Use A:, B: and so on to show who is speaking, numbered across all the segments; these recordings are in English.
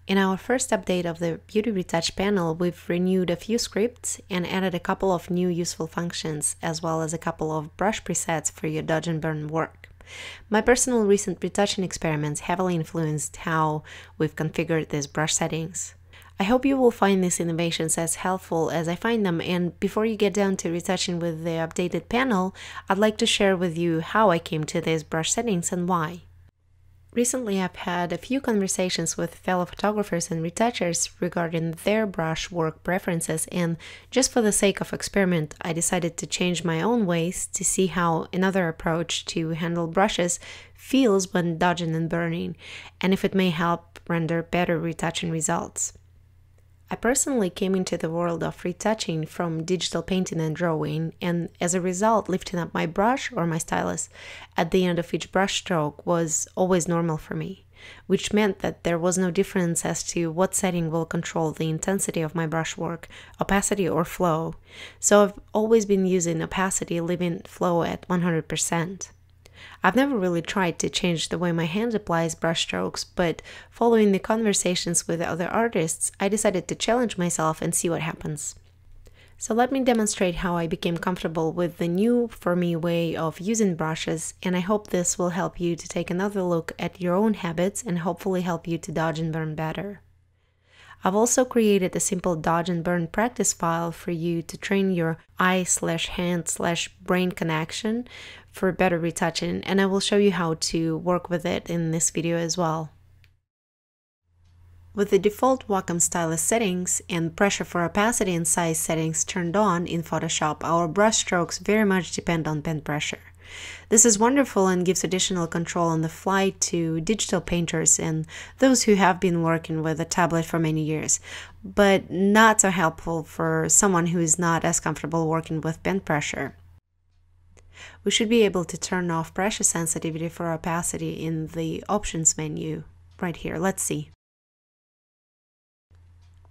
A: In our first update of the Beauty Retouch panel, we've renewed a few scripts and added a couple of new useful functions, as well as a couple of brush presets for your dodge and burn work. My personal recent retouching experiments heavily influenced how we've configured these brush settings. I hope you will find these innovations as helpful as I find them, and before you get down to retouching with the updated panel, I'd like to share with you how I came to these brush settings and why. Recently, I've had a few conversations with fellow photographers and retouchers regarding their brush work preferences, and just for the sake of experiment, I decided to change my own ways to see how another approach to handle brushes feels when dodging and burning, and if it may help render better retouching results. I personally came into the world of retouching from digital painting and drawing, and as a result, lifting up my brush or my stylus at the end of each brush stroke was always normal for me, which meant that there was no difference as to what setting will control the intensity of my brush work, opacity or flow. So I've always been using opacity, leaving flow at 100%. I've never really tried to change the way my hand applies brush strokes, but following the conversations with other artists, I decided to challenge myself and see what happens. So let me demonstrate how I became comfortable with the new, for me, way of using brushes, and I hope this will help you to take another look at your own habits and hopefully help you to dodge and burn better. I've also created a simple dodge and burn practice file for you to train your eye/hand/brain connection for better retouching, and I will show you how to work with it in this video as well. With the default Wacom stylus settings and pressure for opacity and size settings turned on in Photoshop, our brush strokes very much depend on pen pressure. This is wonderful and gives additional control on the fly to digital painters and those who have been working with a tablet for many years, but not so helpful for someone who is not as comfortable working with pen pressure. We should be able to turn off pressure sensitivity for opacity in the options menu right here. Let's see.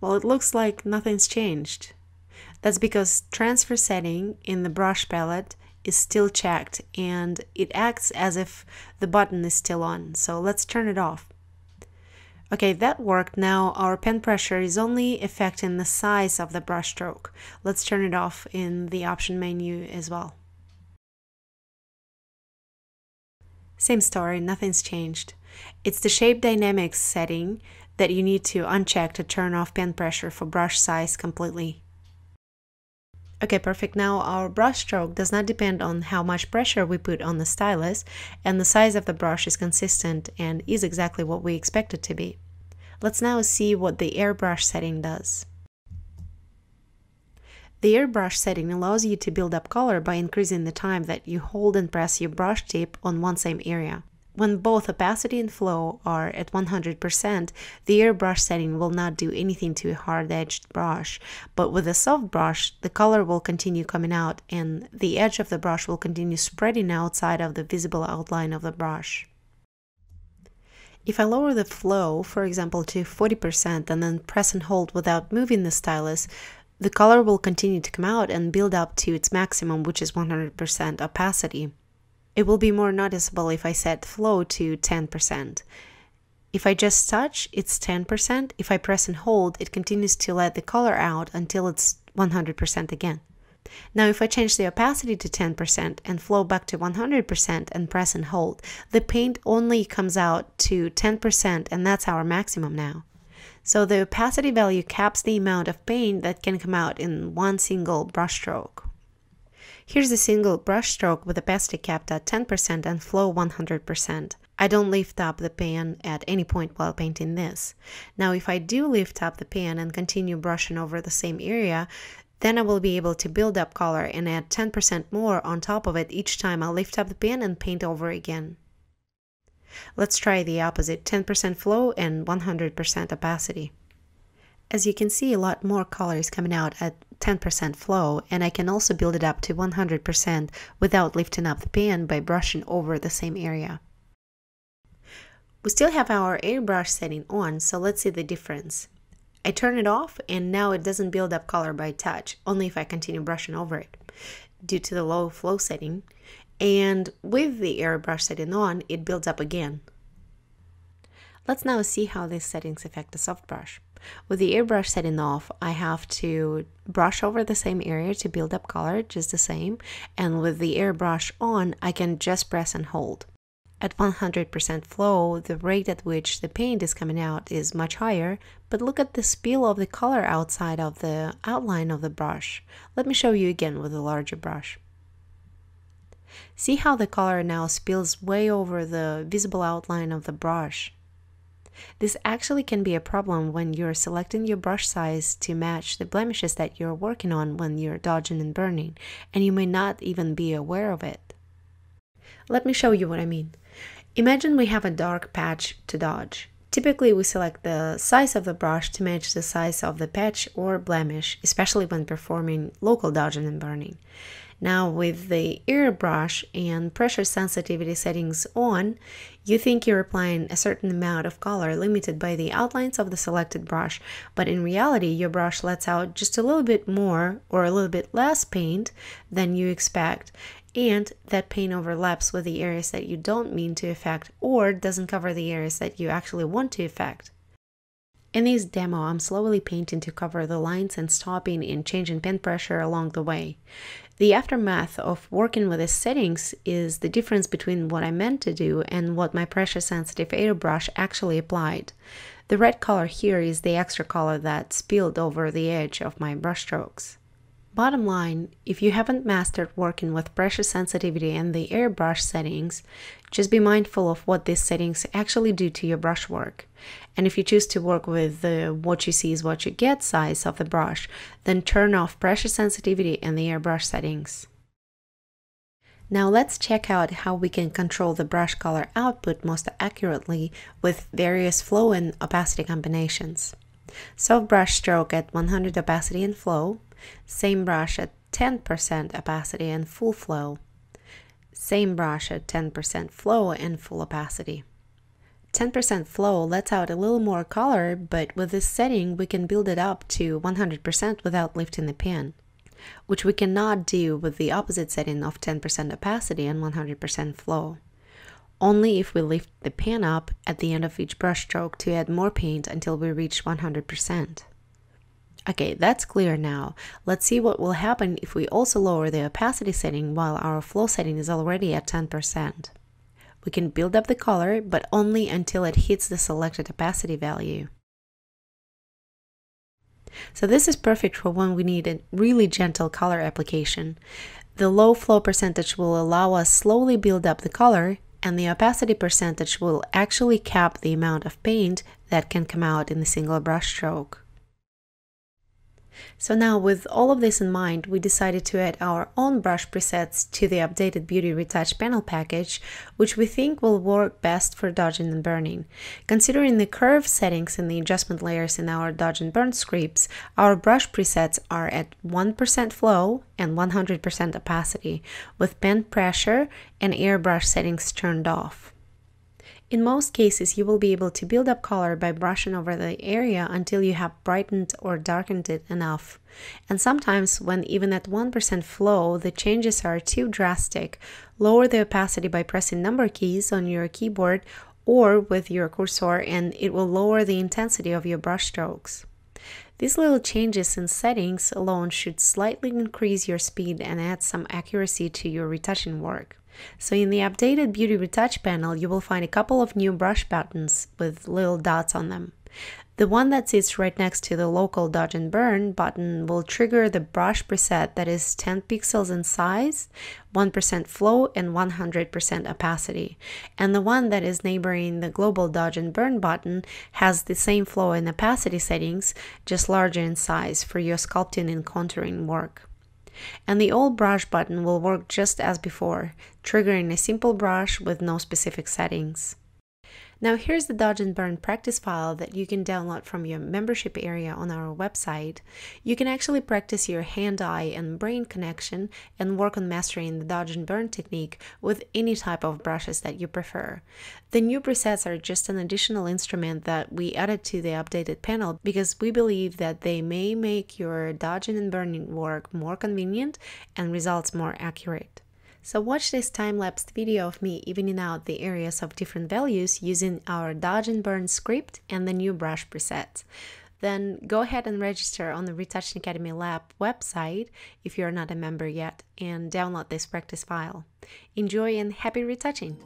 A: Well, it looks like nothing's changed. That's because transfer setting in the brush palette is still checked and it acts as if the button is still on. So let's turn it off. Okay, that worked. Now our pen pressure is only affecting the size of the brush stroke. Let's turn it off in the option menu as well. Same story, nothing's changed. It's the shape dynamics setting that you need to uncheck to turn off pen pressure for brush size completely. Okay, perfect. Now our brush stroke does not depend on how much pressure we put on the stylus, and the size of the brush is consistent and is exactly what we expect it to be. Let's now see what the airbrush setting does. The airbrush setting allows you to build up color by increasing the time that you hold and press your brush tip on one same area. When both opacity and flow are at 100%, the airbrush setting will not do anything to a hard-edged brush, but with a soft brush, the color will continue coming out and the edge of the brush will continue spreading outside of the visible outline of the brush. If I lower the flow, for example, to 40% and then press and hold without moving the stylus, the color will continue to come out and build up to its maximum, which is 100% opacity. It will be more noticeable if I set flow to 10%. If I just touch, it's 10%. If I press and hold, it continues to let the color out until it's 100% again. Now if I change the opacity to 10% and flow back to 100% and press and hold, the paint only comes out to 10% and that's our maximum now. So the opacity value caps the amount of paint that can come out in one single brush stroke. Here's a single brush stroke with opacity capped at 10% and flow 100%. I don't lift up the pen at any point while painting this. Now if I do lift up the pen and continue brushing over the same area, then I will be able to build up color and add 10% more on top of it each time I lift up the pen and paint over again. Let's try the opposite, 10% flow and 100% opacity. As you can see, a lot more color is coming out at 10% flow, and I can also build it up to 100% without lifting up the pen by brushing over the same area. We still have our airbrush setting on, so let's see the difference. I turn it off and now it doesn't build up color by touch, only if I continue brushing over it, due to the low flow setting. And with the airbrush setting on, it builds up again. Let's now see how these settings affect the soft brush. With the airbrush setting off, I have to brush over the same area to build up color, just the same, and with the airbrush on, I can just press and hold. At 100% flow, the rate at which the paint is coming out is much higher, but look at the spill of the color outside of the outline of the brush. Let me show you again with a larger brush. See how the color now spills way over the visible outline of the brush. This actually can be a problem when you're selecting your brush size to match the blemishes that you're working on when you're dodging and burning, and you may not even be aware of it. Let me show you what I mean. Imagine we have a dark patch to dodge. Typically, we select the size of the brush to match the size of the patch or blemish, especially when performing local dodging and burning. Now, with the airbrush and pressure sensitivity settings on, you think you're applying a certain amount of color limited by the outlines of the selected brush, but in reality, your brush lets out just a little bit more or a little bit less paint than you expect, and that paint overlaps with the areas that you don't mean to affect or doesn't cover the areas that you actually want to affect. In this demo, I'm slowly painting to cover the lines and stopping and changing pen pressure along the way. The aftermath of working with these settings is the difference between what I meant to do and what my pressure-sensitive airbrush actually applied. The red color here is the extra color that spilled over the edge of my brush strokes. Bottom line, if you haven't mastered working with pressure sensitivity and the airbrush settings, just be mindful of what these settings actually do to your brush work. And if you choose to work with the what you see is what you get size of the brush, then turn off pressure sensitivity and the airbrush settings. Now let's check out how we can control the brush color output most accurately with various flow and opacity combinations. Soft brush stroke at 100 opacity and flow. Same brush at 10% opacity and full flow. Same brush at 10% flow and full opacity. 10% flow lets out a little more color, but with this setting we can build it up to 100% without lifting the pen, which we cannot do with the opposite setting of 10% opacity and 100% flow. Only if we lift the pen up at the end of each brush stroke to add more paint until we reach 100%. Okay, that's clear now. Let's see what will happen if we also lower the opacity setting while our flow setting is already at 10%. We can build up the color, but only until it hits the selected opacity value. So this is perfect for when we need a really gentle color application. The low flow percentage will allow us slowly build up the color, and the opacity percentage will actually cap the amount of paint that can come out in a single brush stroke. So now, with all of this in mind, we decided to add our own brush presets to the updated Beauty Retouch panel package, which we think will work best for dodging and burning. Considering the curve settings and the adjustment layers in our dodge and burn scripts, our brush presets are at 1% flow and 100% opacity, with pen pressure and airbrush settings turned off. In most cases, you will be able to build up color by brushing over the area until you have brightened or darkened it enough. And sometimes, when even at 1% flow, the changes are too drastic, lower the opacity by pressing number keys on your keyboard or with your cursor, and it will lower the intensity of your brush strokes. These little changes in settings alone should slightly increase your speed and add some accuracy to your retouching work. So in the updated Beauty Retouch panel, you will find a couple of new brush buttons with little dots on them. The one that sits right next to the local dodge and burn button will trigger the brush preset that is 10 pixels in size, 1% flow, and 100% opacity. And the one that is neighboring the global dodge and burn button has the same flow and opacity settings, just larger in size for your sculpting and contouring work. And the old brush button will work just as before, triggering a simple brush with no specific settings. Now here's the dodge and burn practice file that you can download from your membership area on our website. You can actually practice your hand-eye and brain connection and work on mastering the dodge and burn technique with any type of brushes that you prefer. The new presets are just an additional instrument that we added to the updated panel because we believe that they may make your dodging and burning work more convenient and results more accurate. So watch this time-lapsed video of me evening out the areas of different values using our dodge and burn script and the new brush presets. Then go ahead and register on the Retouching Academy Lab website if you're not a member yet, and download this practice file. Enjoy and happy retouching!